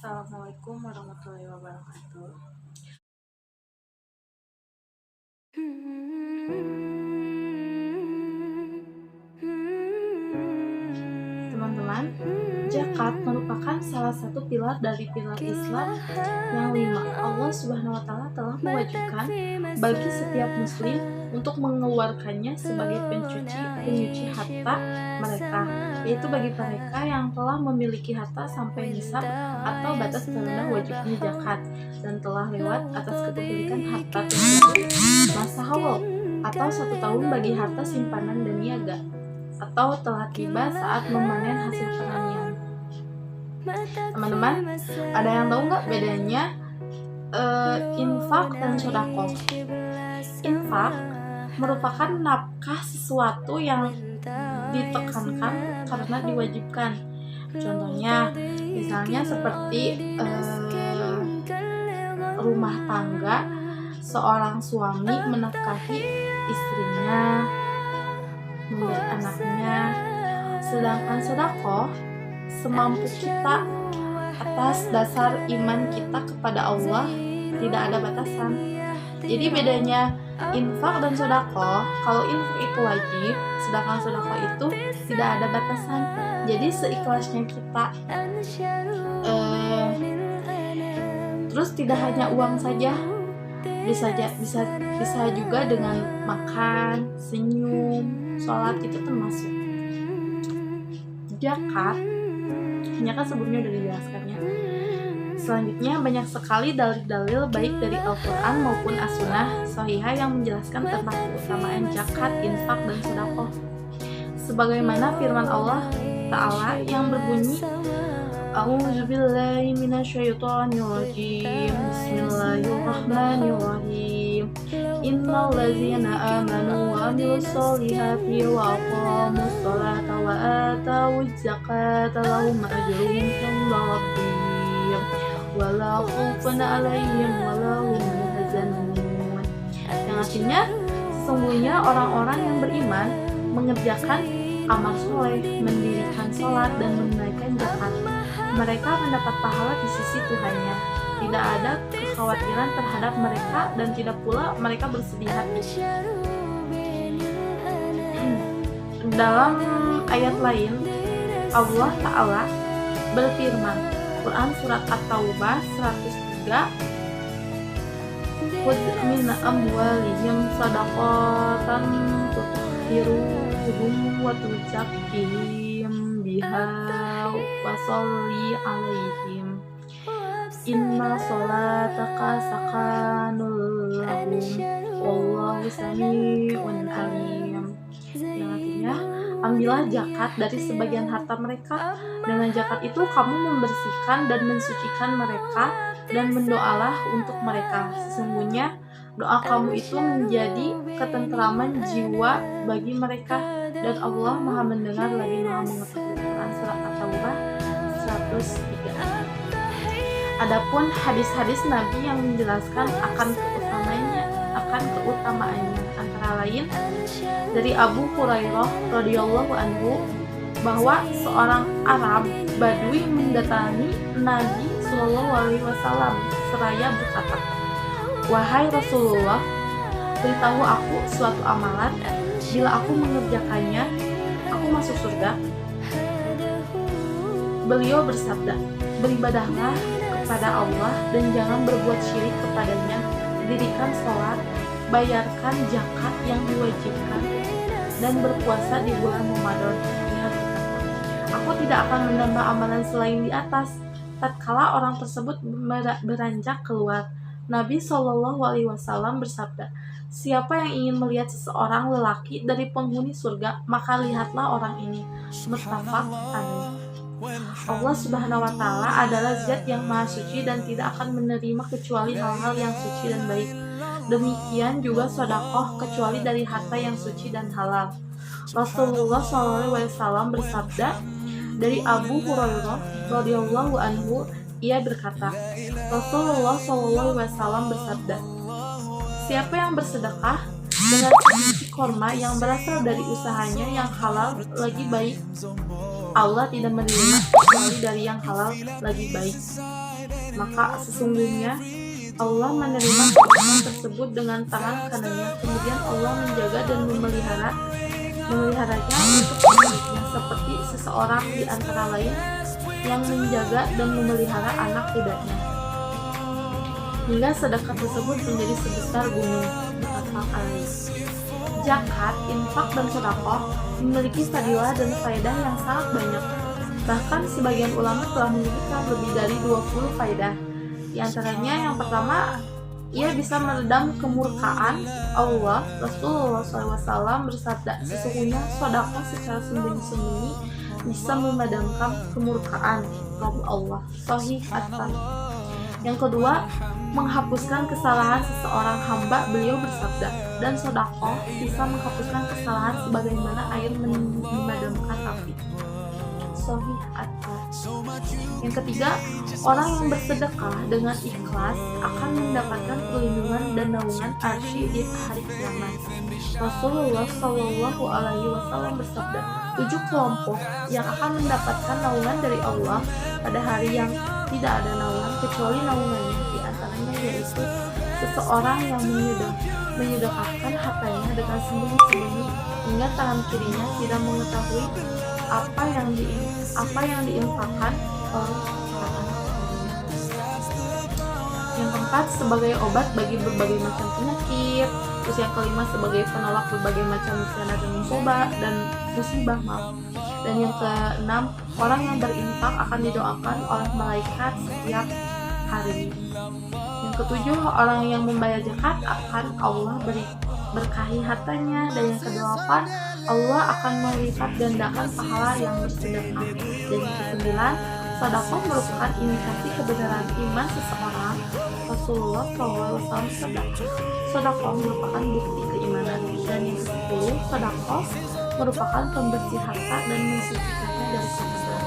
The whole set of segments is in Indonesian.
Assalamualaikum warahmatullahi wabarakatuh. Teman-teman, zakat merupakan salah satu pilar dari pilar Islam yang 5. Allah Subhanahu wa Ta'ala telah mewajibkan bagi setiap muslim untuk mengeluarkannya sebagai penyuci harta mereka, yaitu bagi mereka yang telah memiliki harta sampai nisab atau batas terendah wajibnya zakat dan telah lewat atas kepemilikan harta tersebut masa haul atau 1 tahun bagi harta simpanan dan niaga, atau telah tiba saat memanen hasil pertanian. Teman-teman, ada yang tahu nggak bedanya infak dan sedekah? Infak merupakan nafkah sesuatu yang ditekankan karena diwajibkan. Contohnya, misalnya seperti rumah tangga, seorang suami menafkahi istrinya, membiayai anaknya. Sedangkan sedekah semampu kita atas dasar iman kita kepada Allah, tidak ada batasan. Jadi bedanya infak dan sedekah, kalau infak itu wajib, sedangkan sedekah itu tidak ada batasan. Jadi seikhlasnya kita. Terus tidak hanya uang saja, bisa juga dengan makan, senyum, sholat itu termasuk. Zakat, hanya kan sebelumnya udah dijelaskannya. Selanjutnya banyak sekali dalil-dalil baik dari Al-Quran maupun As-Sunnah Shahihah yang menjelaskan tentang keutamaan zakat, infak, dan sedekah. Sebagaimana firman Allah Ta'ala yang berbunyi, A'udzubillahi minasyaitonirrajim. Bismillahirrahmanirrahim. Innal ladzina amanu wa amilus solihati wa aqamus sholata wa atawuz zakata lahum ajrun 'inda rabbihim wa la khaufun 'alaihim wa la hum yahzanun. Yang artinya, sesungguhnya orang-orang yang beriman mengerjakan amal soleh, mendirikan sholat, dan menunaikan zakat, mereka mendapat pahala di sisi Tuhannya. Tidak ada kekhawatiran terhadap mereka dan tidak pula mereka bersedih hati. Dalam ayat lain, Allah Ta'ala berfirman, Quran Surat At-Taubah 103, Khudh min amwalihim shadaqatan tutahhiruhum wa tuzakkihim biha wa sholli alaihim inna sholataka sakanul lahum wallahu sami'un alim. Yang artinya, ambillah zakat dari sebagian harta mereka. Dengan zakat itu kamu membersihkan dan mensucikan mereka, dan berdoalah untuk mereka. Sesungguhnya doa kamu itu menjadi ketentraman jiwa bagi mereka, dan Allah Maha mendengar lagi Maha mengetahui. Quran Surat At-Taubah 103. Adapun hadis-hadis Nabi yang menjelaskan akan keutamaannya antara lain dari Abu Hurairah radhiyallahu anhu bahwa seorang Arab Badui mendatangi Nabi Shallallahu Alaihi Wasallam seraya berkata, "Wahai Rasulullah, beritahu aku suatu amalan, bila aku mengerjakannya, aku masuk surga." Beliau bersabda, "Beribadahlah kepada Allah dan jangan berbuat syirik kepadanya, dirikan sholat, bayarkan zakat yang diwajibkan, dan berpuasa di bulan Ramadan." Aku tidak akan menambah amalan selain di atas. Tatkala orang tersebut beranjak keluar, Nabi Shallallahu Alaihi Wasallam bersabda, "Siapa yang ingin melihat seseorang lelaki dari penghuni surga, maka lihatlah orang ini." Muttafaq alaih. Allah Subhanahu wa Ta'ala adalah zat yang maha suci dan tidak akan menerima kecuali hal-hal yang suci dan baik. Demikian juga sedekah kecuali dari harta yang suci dan halal. Rasulullah SAW bersabda dari Abu Hurairah radhiyallahu anhu, ia berkata, Rasulullah SAW bersabda, "Siapa yang bersedekah dengan sebiji korma yang berasal dari usahanya yang halal lagi baik Allah tidak menerima kecuali dari yang halal lagi baik. Maka sesungguhnya Allah menerima sedekah tersebut dengan tangan kanannya, kemudian Allah menjaga dan memeliharanya untuk pemiliknya, seperti seseorang di antara lain yang menjaga dan memelihara anak kudanya, hingga sedekah tersebut menjadi sebesar gunung. Muttafaq alaih. Zakat, infak, dan sedekah memiliki fadilah dan faedah yang sangat banyak. Bahkan sebagian ulama telah menyebutkan lebih dari 20 faedah. Di antaranya yang pertama, ia bisa meredam kemurkaan Allah. Rasulullah SAW bersabda, sesungguhnya sedekah secara sembunyi-sembunyi bisa memadamkan kemurkaan Allah. Sahih At-Tirmidzi. Yang kedua, menghapuskan kesalahan seseorang hamba. Beliau bersabda, dan sedekah bisa menghapuskan kesalahan sebagaimana air memadamkan api. Sahih At-Tirmidzi. Yang ketiga, orang yang bersedekah dengan ikhlas akan mendapatkan perlindungan dan naungan arsy di hari kiamat. Rasulullah Shallallahu Alaihi Wasallam bersabda, 7 kelompok yang akan mendapatkan naungan dari Allah pada hari yang tidak ada naungan kecuali naungannya. Di antaranya yaitu seseorang yang menyedekahkan hartanya dengan sembunyi-sembunyi hingga tangan kirinya tidak mengetahui apa yang diinfakkan oleh tangan kirinya. Yang keempat, sebagai obat bagi berbagai macam penyakit. Terus yang kelima, sebagai penolak berbagai macam musibah dan musibah. Dan yang keenam, orang yang berinfak akan didoakan oleh malaikat setiap hari. Yang ketujuh, orang yang membayar zakat akan Allah berkahi hartanya. Dan yang kedelapan, Allah akan melipat gandakan pahala yang bersedekah. Dan yang kesembilan, sedekah merupakan indikasi kebenaran iman seseorang. Rasulullah SAW bersabda, sedekah merupakan bukti keimanan. Dan yang ke-10, sedekah merupakan pembersih harta dan mensucikannya dari kotoran.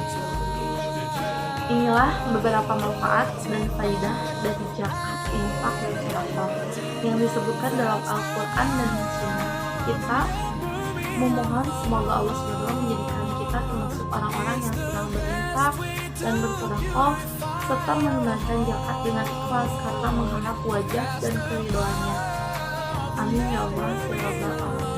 Inilah beberapa manfaat dan faidah dari zakat, infak, dan sedekah yang disebutkan dalam Al-Quran dan Sunnah. Kita memohon semoga Allah SWT menjadikan kita termasuk orang-orang yang sedang berinfak dan bersedekah serta menunaikan zakat dengan ikhlas karena mengharap wajah dan keridhoannya. Amin ya Allah.